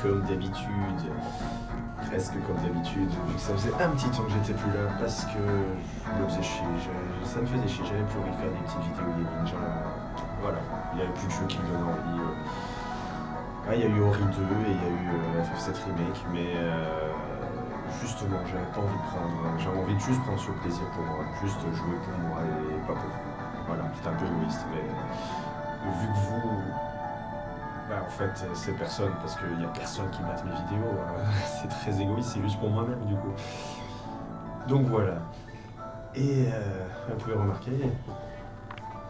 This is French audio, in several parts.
Comme d'habitude, presque comme d'habitude, vu que ça faisait un petit temps que j'étais plus là parce que je me faisais chier, ça me faisait chier, j'avais plus envie de faire des petites vidéos gaming, genre, voilà, il n'y avait plus de jeux qui me donnaient envie. Il y a eu Ori 2 et il y a eu FF7 Remake, mais justement, j'avais pas envie de prendre, j'avais envie de juste prendre ce plaisir pour moi, juste jouer pour moi et pas pour vous. Voilà, c'est un peu égoïste, mais vu que vous. Bah, en fait, c'est personne, parce qu'il n'y a personne qui mate mes vidéos. C'est très égoïste, c'est juste pour moi-même, du coup. Donc voilà. Et vous pouvez remarquer,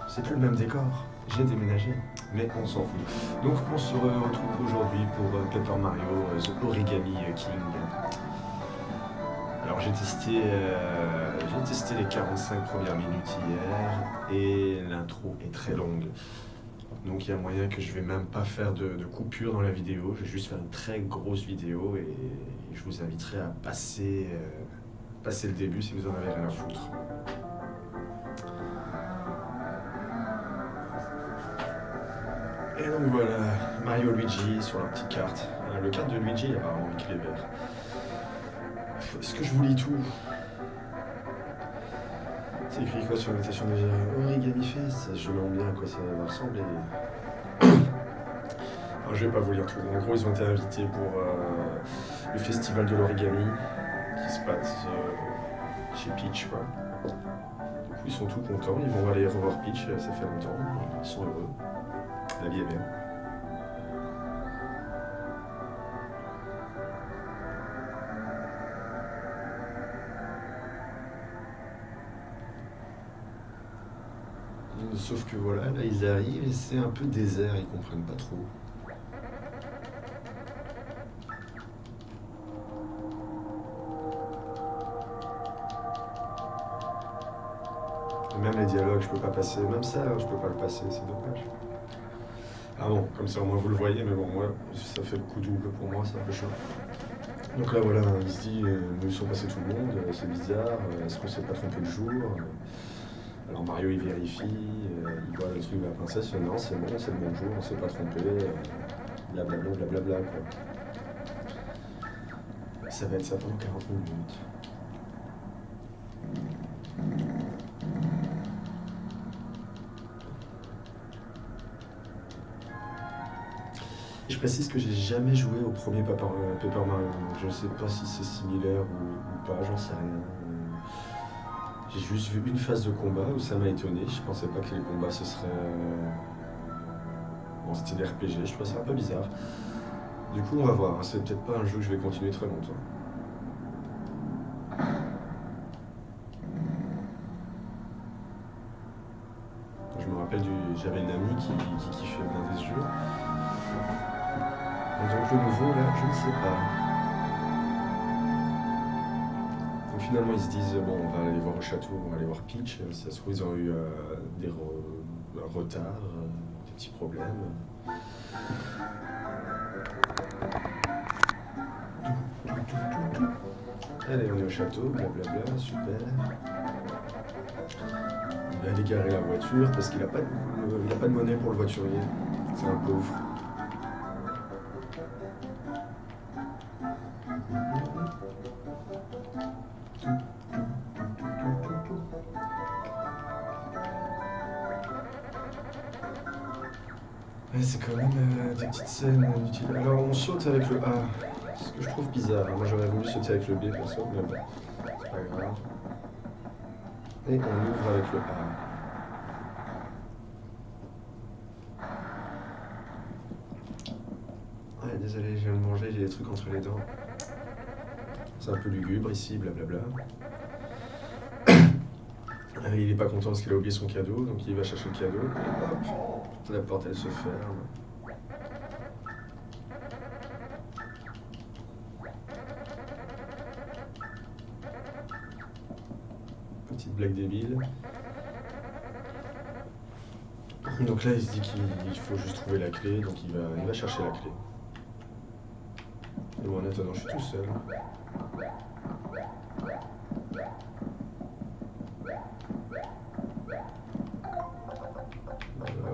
c'est plus le même décor. J'ai déménagé, mais on s'en fout. Donc on se retrouve aujourd'hui pour Paper Mario The Origami King. Alors j'ai testé les 45 premières minutes hier, et l'intro est très longue. Donc il y a moyen que je vais même pas faire de coupure dans la vidéo, je vais juste faire une très grosse vidéo et je vous inviterai à passer le début si vous en avez rien à foutre. Et donc voilà, Mario Luigi sur la petite carte. Le carte de Luigi apparemment avec les verts. Est-ce que je vous lis tout? C'est écrit quoi sur l'invitation déjà? Origami Fest, je me demande bien à quoi ça va ressembler. Alors, je vais pas vous lire tout. En gros, ils ont été invités pour le festival de l'origami qui se passe chez Peach, quoi. Du coup, ils sont tout contents. Ils vont aller revoir Peach, ça fait longtemps. Ils sont heureux. La vie est bien. Sauf que voilà, là ils arrivent et c'est un peu désert, ils comprennent pas trop. Et même les dialogues, je peux pas passer, même ça, je peux pas le passer, c'est dommage. Ah bon, comme ça au moins vous le voyez, mais bon, moi, ça fait le coup double pour moi, c'est un peu chaud. Donc là voilà, il se dit, ils sont passés tout le monde, c'est bizarre, est-ce qu'on s'est pas trompé le jour? Alors Mario il vérifie, il voit le truc de la princesse, non c'est bon, c'est le bon jour, on s'est pas trompé, blablabla, blablabla quoi. Ça va être ça pendant 40 minutes. Et je précise que j'ai jamais joué au premier Paper Mario, donc je ne sais pas si c'est similaire ou pas, j'en sais rien. J'ai juste vu une phase de combat où ça m'a étonné, je pensais pas que les combats ce serait en style RPG, je trouvais ça un peu bizarre. Du coup on va voir, c'est peut-être pas un jeu que je vais continuer très longtemps. Je me rappelle, j'avais une amie qui kiffait bien des jeux. Et donc le nouveau là, je ne sais pas. Donc finalement ils se disent, bon on va aller voir au château, on va aller voir Peach, si ça se trouve ils ont eu des retards, des petits problèmes. Allez, on est au château, blablabla, super. Il va aller garer la voiture parce qu'il n'a pas de monnaie pour le voiturier. C'est un pauvre. Ouais, c'est quand même des petites scènes inutiles. Alors on saute avec le A, ce que je trouve bizarre. Moi j'aurais voulu sauter avec le B perso, mais bon, c'est pas grave. Et on ouvre avec le A. Ouais, désolé, je viens de manger, j'ai des trucs entre les dents. C'est un peu lugubre ici, blablabla. Il est pas content parce qu'il a oublié son cadeau, donc il va chercher le cadeau. Et hop, la porte elle se ferme. Petite blague débile. Donc là il se dit qu'il faut juste trouver la clé, donc il va chercher la clé. Et bon, en attendant, je suis tout seul.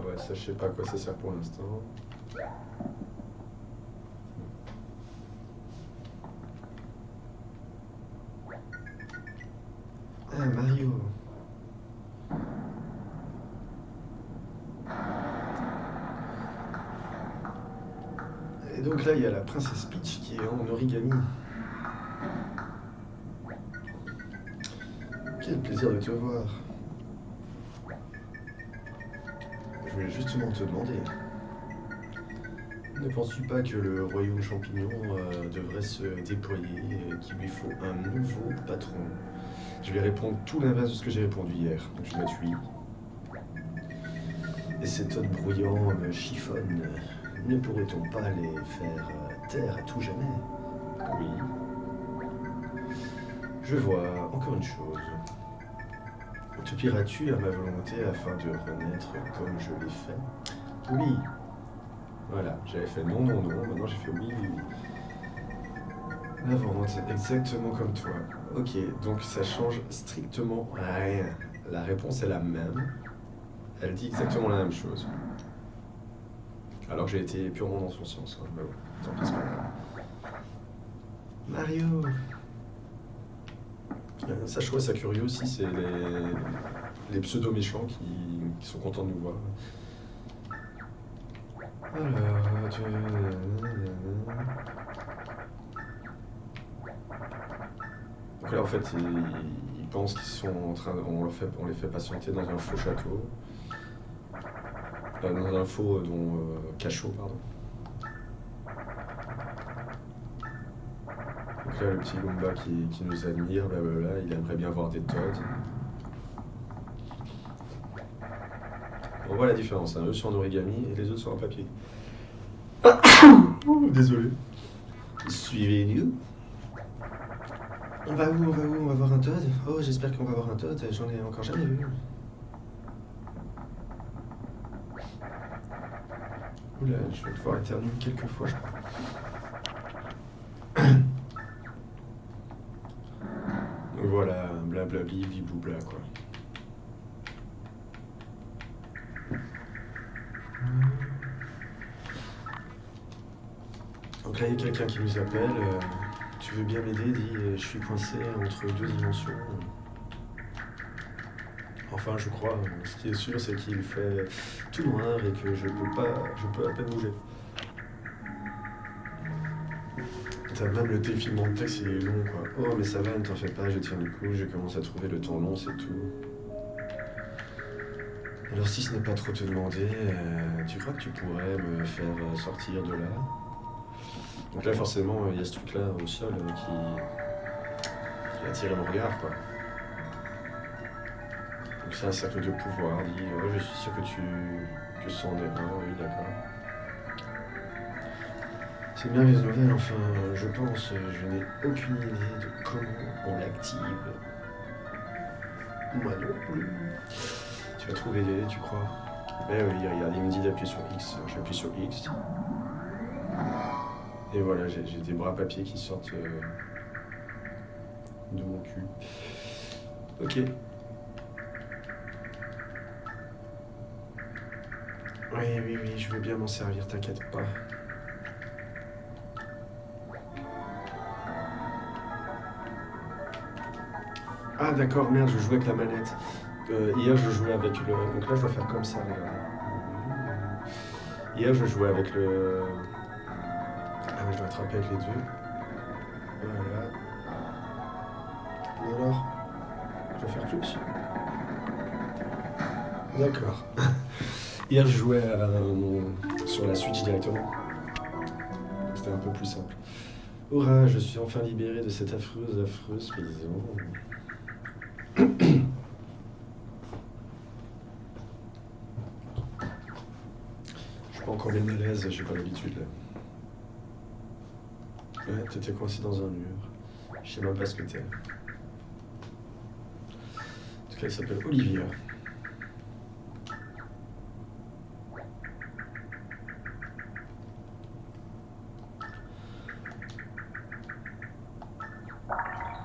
Ouais, ça je sais pas à quoi ça sert pour l'instant. Ah, Mario. Et donc là, il y a la princesse Peach qui est en origami. Quel plaisir de te voir. Je voulais justement te demander, ne penses-tu pas que le royaume champignon devrait se déployer et qu'il lui faut un nouveau patron? Je vais répondre tout l'inverse de ce que j'ai répondu hier. Donc je vais mettre oui. Et ces todes brouillants me chiffonnent. Ne pourrait-on pas les faire taire à tout jamais? Oui. Je vois encore une chose. Te plieras-tu à ma volonté afin de renaître comme je l'ai fait? Oui. Voilà, j'avais fait non, non, non, maintenant j'ai fait oui, oui, oui. La vente, exactement comme toi. Ok, donc ça change strictement rien. La réponse est la même. Elle dit exactement la même chose. Alors que j'ai été purement dans son sens. Hein. Mais bon, tant pis, c'est pas grave. Mario. Ça, je trouve ça curieux aussi, c'est les pseudo-méchants qui sont contents de nous voir. Alors, donc là, en fait, ils pensent qu'ils sont en train on les fait patienter dans un faux château. Dans un faux cachot, pardon. Donc là, le petit Goomba qui nous admire, blablabla, il aimerait bien voir des Toads. On voit la différence, hein. Eux sont en origami et les autres sont en papier. Désolé. Suivez-nous. On va où? On va voir un Toad? Oh, j'espère qu'on va voir un Toad, j'en ai encore jamais vu. Oula, je vais devoir éternuer quelques fois, je crois. Donc voilà, blablabli, bliboubla, quoi. Donc là, il y a quelqu'un qui nous appelle. Tu veux bien m'aider? Dit, je suis coincé entre deux dimensions. Enfin, je crois. Ce qui est sûr, c'est qu'il fait tout noir et que je peux à peine bouger. T'as même le défilement de texte, il est long, quoi. Oh, mais ça va, ne t'en fais pas, je tiens le coup, je commence à trouver le temps long, c'est tout. Alors, si ce n'est pas trop te demander, tu crois que tu pourrais me faire sortir de là? Donc là, forcément, il y a ce truc-là au sol qui a attiré mon regard, quoi. Donc c'est un cercle de pouvoir, dit, oh, je suis sûr que c'en est un, oui, d'accord. C'est une merveilleuse nouvelle, enfin, je pense, je n'ai aucune idée de comment on l'active. Moi non plus. Tu vas trouver l'idée, tu crois? Ben oui, regarde, il me dit d'appuyer sur X, j'appuie sur X. Et voilà, j'ai des bras papier qui sortent de mon cul. Ok. Oui, je veux bien m'en servir, t'inquiète pas. Ah d'accord, merde, je jouais avec la manette. Hier, je jouais avec le... Donc là, je dois faire comme ça, regarde. Hier, je jouais avec le... Ah, je dois attraper avec les deux. Voilà. Et alors? Je dois faire plus. D'accord. Hier, je jouais sur la Switch directement. C'était un peu plus simple. Hurrah, je suis enfin libéré de cette affreuse prison. Je suis pas encore bien à l'aise, j'ai pas l'habitude là. Ouais, t'étais coincé dans un mur. Je sais même pas ce que t'es. En tout cas, elle s'appelle Olivia.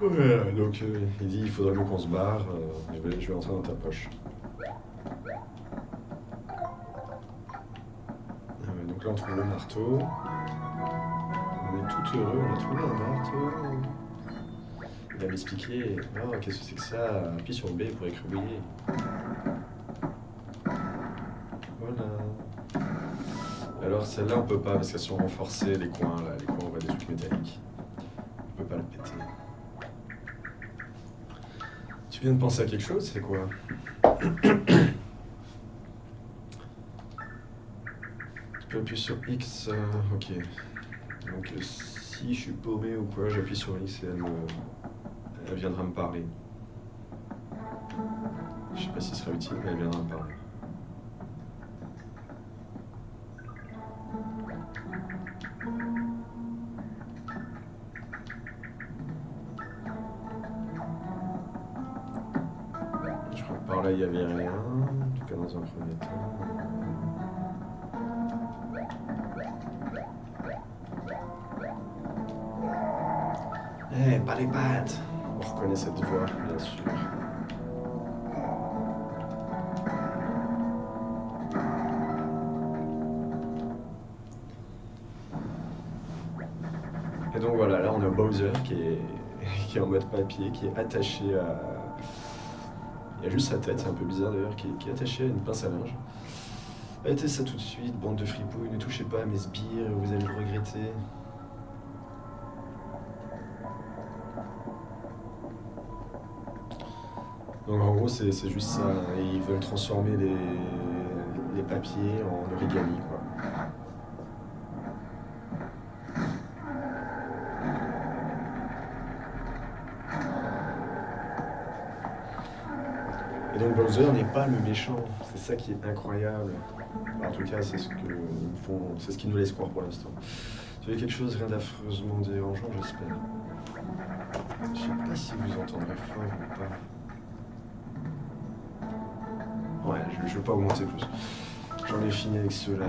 Voilà, donc il dit il faudrait qu'on se barre, je vais rentrer dans ta poche. Donc là on trouve le marteau. On est tout heureux, on a trouvé un marteau. Il va m'expliquer, non, qu'est-ce que c'est que ça? Appuie sur B pour écrabouiller. Voilà. Alors celle-là on peut pas parce qu'elles sont renforcées, les coins là, les coins on voit des trucs métalliques. On peut pas le péter. Tu viens de penser à quelque chose, c'est quoi? Tu peux appuyer sur X, ok. Donc si je suis paumé ou quoi, j'appuie sur X et elle viendra me parler. Je sais pas si ce sera utile, mais elle viendra me parler. Je crois que par là il n'y avait rien, en tout cas dans un premier temps. Eh, pas les pattes! On reconnaît cette voix, bien sûr. Et donc voilà, là on a Bowser qui est en mode papier, qui est attaché à... Il y a juste sa tête, c'est un peu bizarre d'ailleurs, qui est attaché à une pince à linge. Arrêtez ça tout de suite, bande de fripouilles, ne touchez pas à mes sbires, vous allez le regretter. Donc en gros c'est juste ça, et ils veulent transformer les papiers en origami quoi. Et donc Bowser n'est pas le méchant, c'est ça qui est incroyable. En tout cas c'est ce qu'ils nous laissent croire pour l'instant. Tu veux quelque chose, rien d'affreusement dérangeant j'espère. Je sais pas si vous entendrez fort ou pas. Ouais, je vais pas augmenter plus. J'en ai fini avec ceux-là.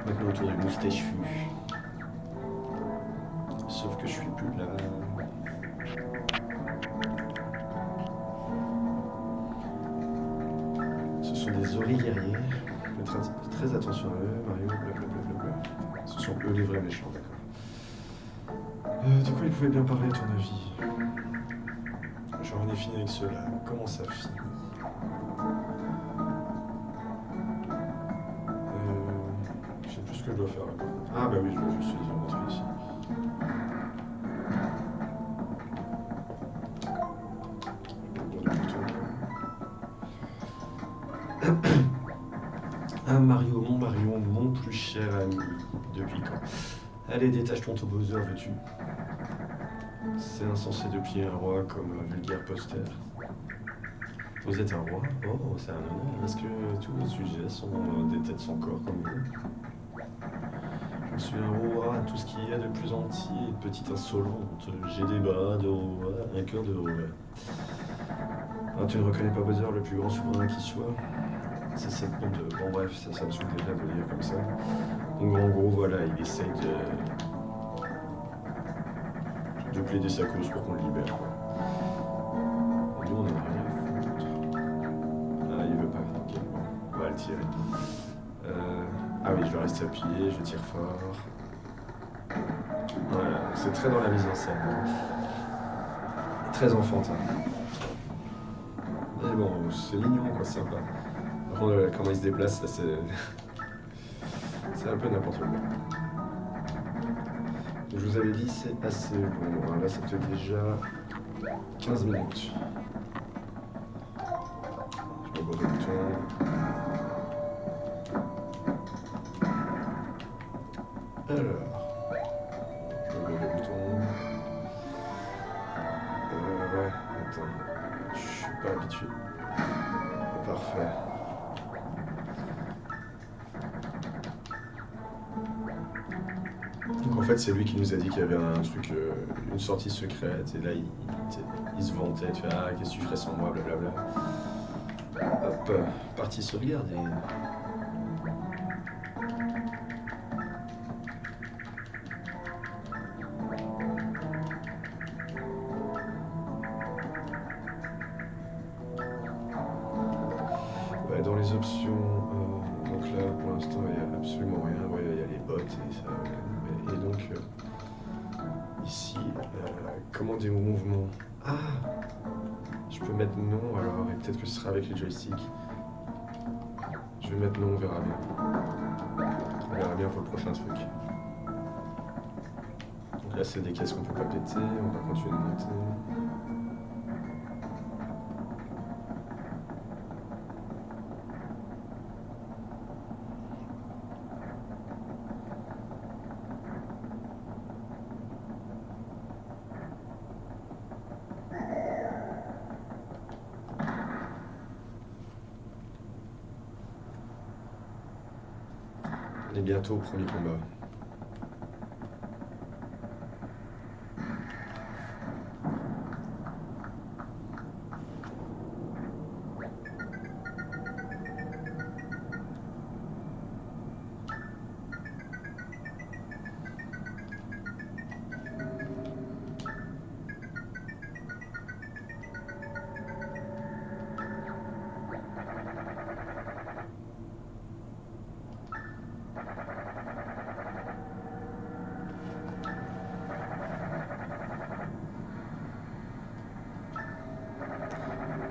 Maintenant autour du moustachu. Sauf que je suis plus là. Ce sont des oreilles guerriers. Faites très attention à eux, Mario, blablabla. Ce sont eux les vrais méchants, d'accord. De quoi il pouvait bien parler, à ton avis? J'en ai fini avec ceux-là. Comment ça finit? Je sais plus ce que je dois faire là. Ah bah oui, je dois juste les rentrer ici. Ah Mario, mon plus cher ami. Depuis quand? Allez, détache ton Bowser, veux-tu? C'est insensé de plier un roi comme un vulgaire poster. Vous êtes un roi? Oh, c'est un honneur. Est-ce que tous vos sujets sont des têtes sans corps comme vous? Je suis un roi, tout ce qu'il y a de plus entier, petite insolente. J'ai des bras de roi, un cœur de roi. Ah, tu ne reconnais pas Bowser, le plus grand souverain qui soit? C'est cette bande de... Bon bref, ça me saoule déjà de le dire comme ça. Donc en gros, voilà, il essaye de plaider sa cause pour qu'on le libère. Quoi. Et nous, on en a rien à foutre. Ah, il veut pas. Ok, bon, on va le tirer. Ah oui, je vais rester appuyé, je tire fort. Voilà, c'est très dans la mise en scène. Très enfantin. Mais bon, c'est mignon, quoi, sympa. Par contre, comment il se déplace, ça c'est... c'est un peu n'importe quoi. Je vous avais dit, c'est assez bon. Là, ça fait déjà 15 minutes. Je me pose le bouton. Alors, je me le bouton. Ouais, attends. Je suis pas habitué. Parfait. Donc en fait c'est lui qui nous a dit qu'il y avait un truc, une sortie secrète et là il se vantait, tu fais ah qu'est-ce que tu ferais sans moi, blablabla. Hop, partie sauvegarde et... Ouais, dans les options, donc là, pour l'instant, il n'y a absolument rien. Ouais, il y a les bottes et ça. Et donc, ici, commander mon mouvement. Ah! Je peux mettre non alors, et peut-être que ce sera avec les joysticks. Je vais mettre non, on verra bien. On verra bien pour le prochain truc. Donc là, c'est des caisses qu'on peut pas péter, on va continuer de monter. On est bientôt au premier combat.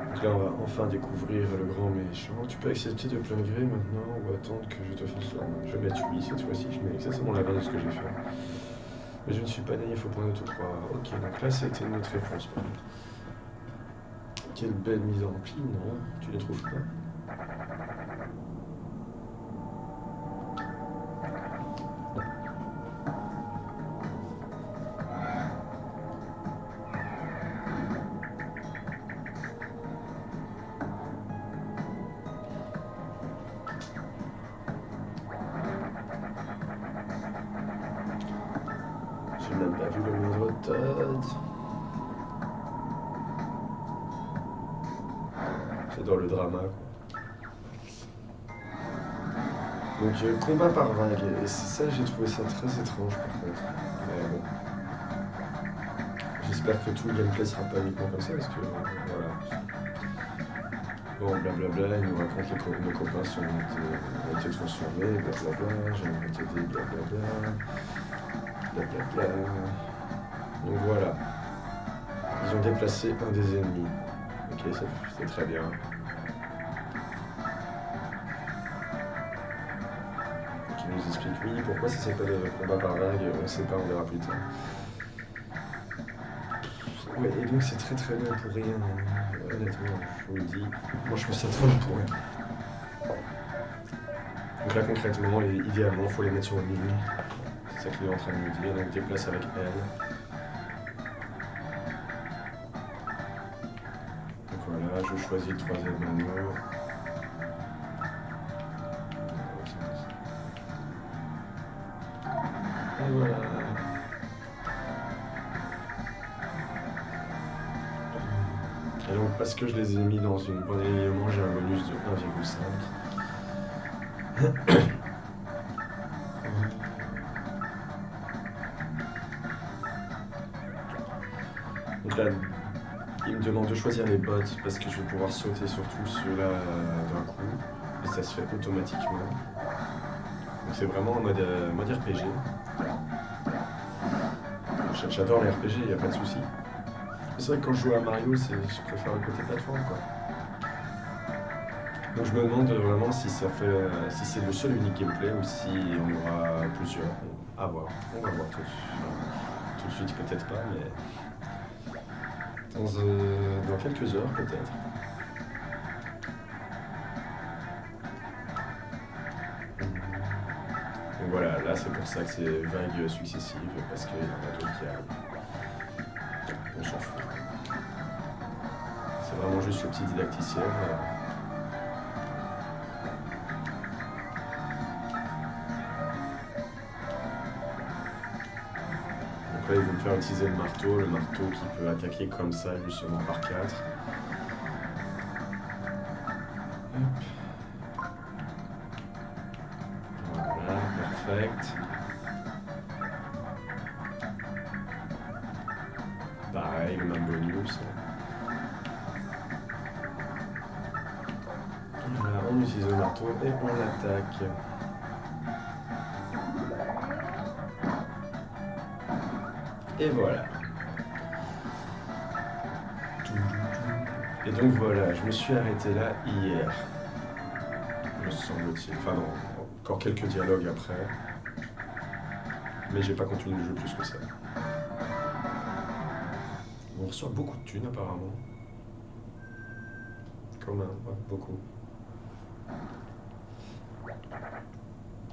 Donc là, on va enfin découvrir le grand méchant. Tu peux accepter de plein gré maintenant ou attendre que je te fasse la main. Je vais mettre oui cette fois-ci, je mets exactement la main de ce que j'ai fait. Mais je ne suis pas naïf au point de te croire. Ok, donc là, c'était notre réponse par contre. Quelle belle mise en pli, non? Tu ne trouves pas? J'ai même pas vu le moindre Todd. C'est dans le drama, quoi. Donc, combat par vague. Et c'est ça, j'ai trouvé ça très étrange, par contre. Mais bon. J'espère que tout le gameplay sera pas uniquement comme ça, parce que, voilà. Bon, blablabla, il nous raconte que nos copains ont été transformés, blablabla, j'aimerais t'aider, blablabla. Blablabla. Donc voilà. Ils ont déplacé un des ennemis. Ok, c'est très bien. Qui nous explique, oui, pourquoi ça s'appelle combat par vague, on ne sait pas, on verra plus tard. Ouais, et donc c'est très très bien pour rien, honnêtement, je vous le dis. Moi je trouve ça très bien pour rien. Donc là concrètement, idéalement, il faut les mettre sur le milieu. C'est ça qu'il est en train de nous dire, donc déplace avec elle. Donc voilà, je choisis le troisième anneau. Et voilà. Et donc parce que je les ai mis dans une bonne alignement, j'ai un bonus de 1,5. Donc là, il me demande de choisir les bots parce que je vais pouvoir sauter sur tous ceux-là d'un coup. Et ça se fait automatiquement. Donc c'est vraiment en mode RPG. J'adore les RPG, il n'y a pas de souci. C'est vrai que quand je joue à Mario, je préfère le côté plateforme, quoi. Donc je me demande vraiment si c'est le seul unique gameplay ou si on aura plusieurs. À voir. On va voir tout de suite, peut-être pas, mais dans quelques heures peut-être. Donc voilà, là c'est pour ça que c'est vagues successives, parce qu'il y en a d'autres qui arrivent. On s'en fout. C'est vraiment juste le petit didacticiel. Donc là, ils vont me faire utiliser le marteau qui peut attaquer comme ça, justement par 4. Voilà, perfect. Pareil, le même bonus. Voilà, on utilise utilise le marteau et on l'attaque. Et voilà. Et donc voilà, je me suis arrêté là hier. Me semble-t-il. Enfin non, encore quelques dialogues après. Mais j'ai pas continué le jeu plus que ça. On reçoit beaucoup de thunes apparemment. Quand même, ouais, beaucoup.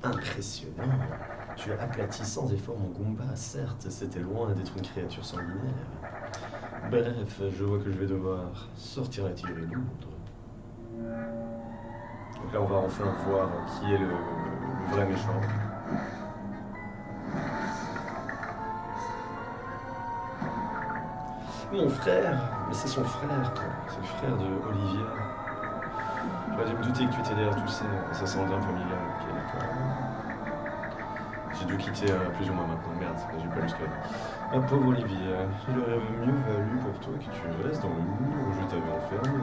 Impressionnant. Tu as aplati sans effort mon Goomba, certes, c'était loin d'être une créature sanguinaire. Bref, je vois que je vais devoir sortir la tirée lourde. Donc là, on va enfin voir qui est le vrai méchant. Mon frère, mais c'est son frère, quoi. C'est le frère de Olivia. J'aurais dû me douter que tu étais derrière tout ça. Ça sent le drame familial. Ok, d'accord. J'ai dû quitter plus ou moins maintenant. Merde, j'ai pas jusqu'à là. Ma pauvre Olivia, il aurait mieux valu pour toi que tu restes dans le mur où je t'avais enfermé.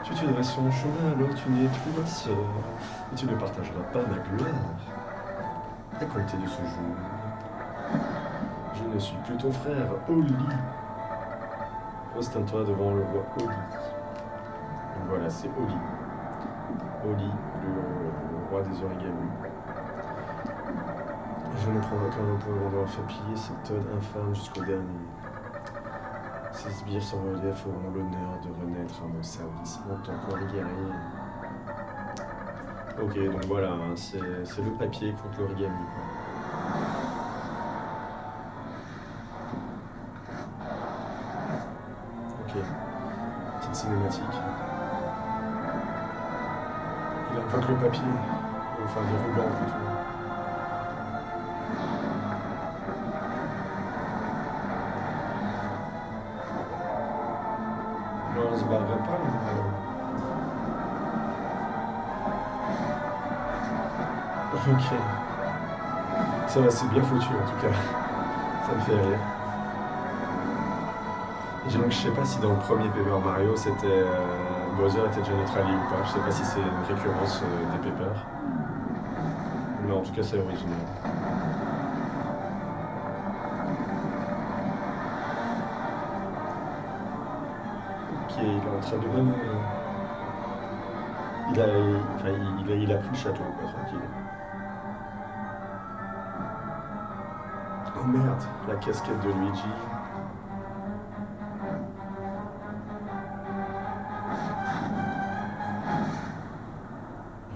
Tu te dresses sur mon chemin, alors tu n'es plus ma sœur. Et tu ne partageras pas ma gloire. À compter de ce jour, je ne suis plus ton frère, Oli. Prosterne-toi devant le roi Oli. Donc voilà, c'est Oli. Oli, le roi des origamis. Je ne prends aucun repos avant d'avoir fait piller cette ode infâme jusqu'au dernier. Ces sbires sans relief auront l'honneur de renaître à mon service. Monte encore les guerriers. Ok, donc voilà, hein, c'est le papier contre l'origami. Ok, petite cinématique. Il invoque le papier, enfin des rubans plutôt. Non, on se barrerait pas, mais... Ok. Ça va, c'est bien foutu en tout cas. Ça me fait rire. Et donc je sais pas si dans le premier Paper Mario c'était Bowser était déjà notre allié ou pas. Je sais pas si c'est une récurrence des Paper. Mais en tout cas c'est original. Ok, il est en train de même. Il a plus le château, quoi, tranquille. Oh merde, la casquette de Luigi.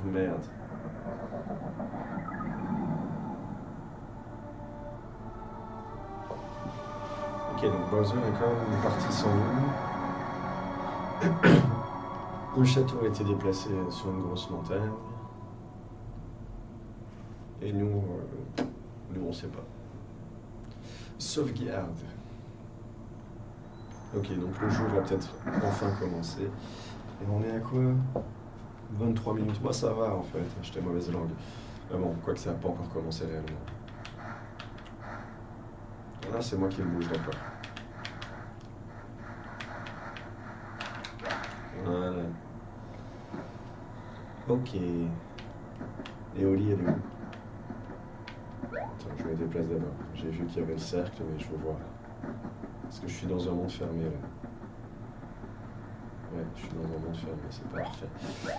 Merde. Ok, donc Bowser est quand même parti sans nous. Le château a été déplacé sur une grosse montagne. Et nous on sait pas. Sauvegarde. Ok, donc le jeu va peut-être enfin commencer. Et on est à quoi? 23 minutes. Moi ça va en fait, j'étais mauvaise langue. Mais bon, quoique ça n'a pas encore commencé réellement. Là c'est moi qui me bouge, d'accord. Voilà. Ok. Et Oli, elle est où? Attends, je me déplace d'abord. J'ai vu qu'il y avait le cercle, mais je veux voir. Parce que je suis dans un monde fermé là. Ouais, je suis dans un monde fermé, c'est parfait.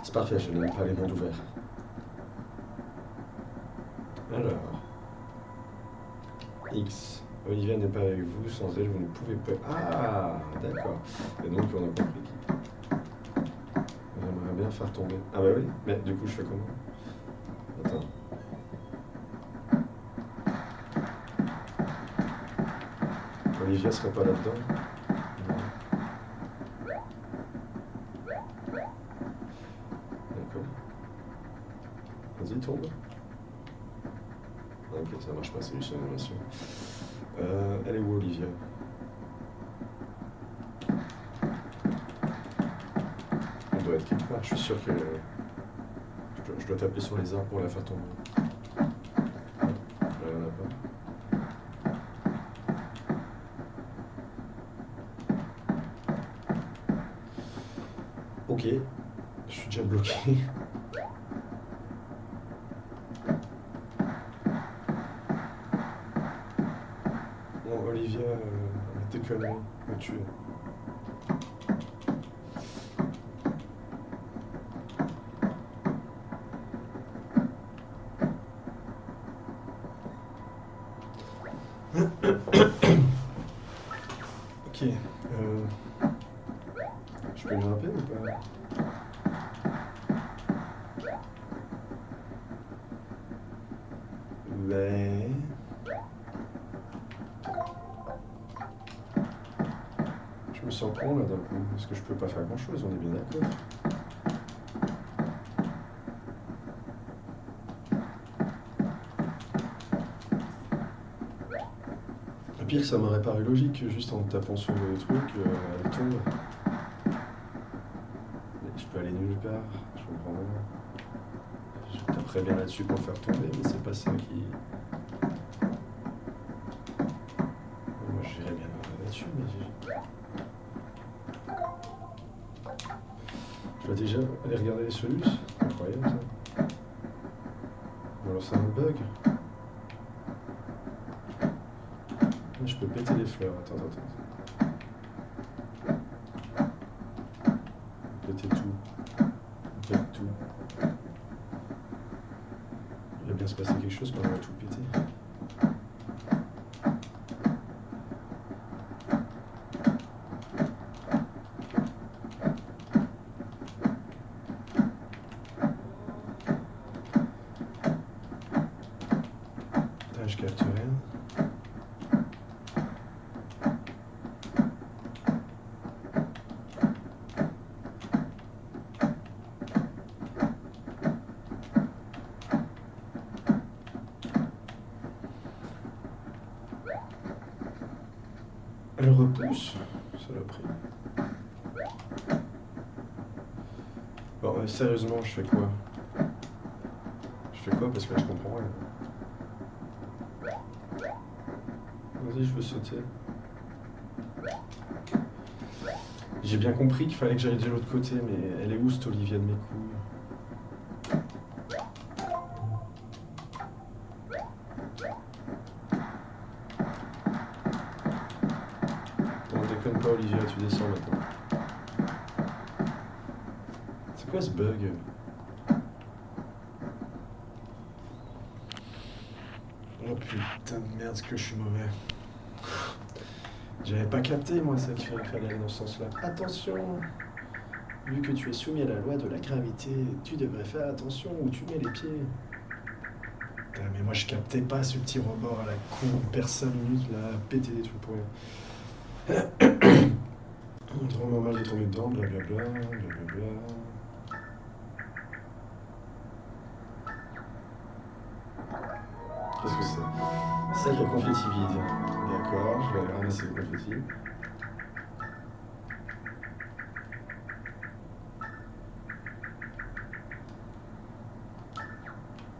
C'est parfait, je n'aime pas les mondes ouverts. Alors. X. Olivia n'est pas avec vous, sans elle vous ne pouvez pas. Ah, d'accord. Et donc on a compris qui. J'aimerais bien faire tomber. Ah bah oui, mais du coup je fais comment? Attends. Olivia serait pas là-dedans? D'accord. Vas-y, tombe. Ah, ok, ça marche pas, c'est juste une animation. Elle est où, Olivia? Elle doit être quelque part, je suis sûr que... Je dois taper sur les arbres pour la faire tomber. Il y en a pas. Ok, je suis déjà bloqué. Bon, Olivia, tes conneries, me tuer. Ok. Je peux grimper ou pas? Mais... Je me sens con là d'un coup, parce que je peux pas faire grand chose, on est bien d'accord. Le pire, ça m'aurait paru logique que juste en tapant sur le truc, elle tombe. Mais je peux aller nulle part, je comprends. Je taperais bien là-dessus pour le faire tomber, mais c'est pas ça qui... Moi j'irais bien là-dessus, mais je dois déjà aller regarder les solutions. Incroyable ça. Ou alors c'est un bug. Je peux péter les fleurs, attends. Péter tout. Pète tout. Il va bien se passer quelque chose quand on va tout péter. Putain, je capte rien. Elle repousse, saloperie. Bon, sérieusement, je fais quoi? Je fais quoi parce que là, je comprends rien. Vas-y, je veux sauter. J'ai bien compris qu'il fallait que j'aille de l'autre côté, mais elle est où cette Olivia de mes couilles? Bon, déconne pas Olivia, tu descends maintenant. C'est quoi ce bug? Oh putain de merde, ce que je suis mauvais. J'avais pas capté, moi, ça qu'il fallait aller dans ce sens-là. Attention! Vu que tu es soumis à la loi de la gravité, tu devrais faire attention où tu mets les pieds. Putain, mais moi, je captais pas ce petit rebord à la con, personne minutes, là, à péter des trucs pour rien. Trop normal de tomber dedans, blablabla, blablabla. Qu'est-ce que c'est? Sac à confetti vide. D'accord, je vais aller ramasser le confetti.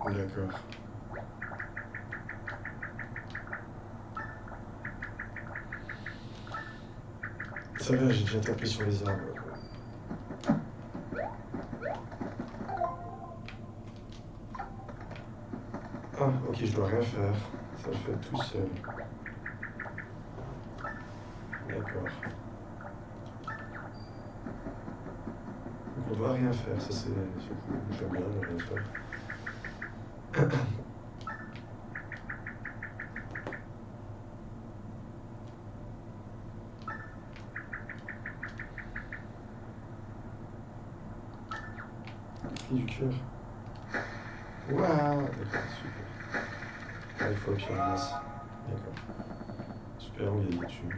D'accord. Ça va, j'ai déjà tapé sur les arbres. Ah, ok, je dois rien faire. Ça le fait tout seul. D'accord. Donc on doit rien faire, ça c'est cool. J'aime bien ne rien faire. Du cœur. Waouh, d'accord, super. Ah, il faut appuyer en masse. D'accord. Super, on gagne dessus.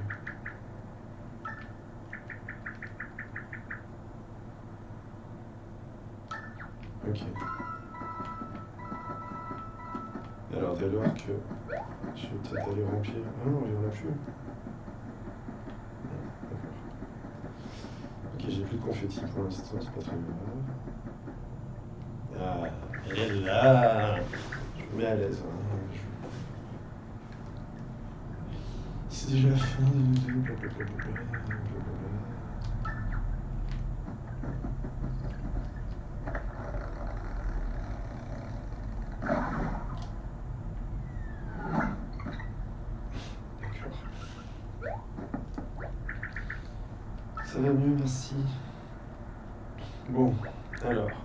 Ok. Alors dès lors que je vais peut-être aller remplir. Ah non, il n'y en a plus. D'accord. Ok, j'ai plus de confetti pour l'instant, c'est pas très grave. Ah, elle est là. Je me mets à l'aise. Hein. C'est déjà la fin de... Ça va mieux, merci. Bon, alors.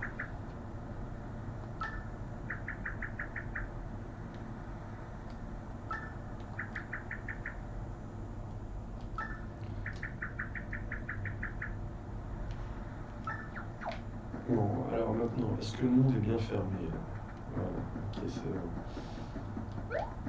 Bon, alors maintenant, est-ce que le monde est bien fermé là? Voilà, ok, c'est bon.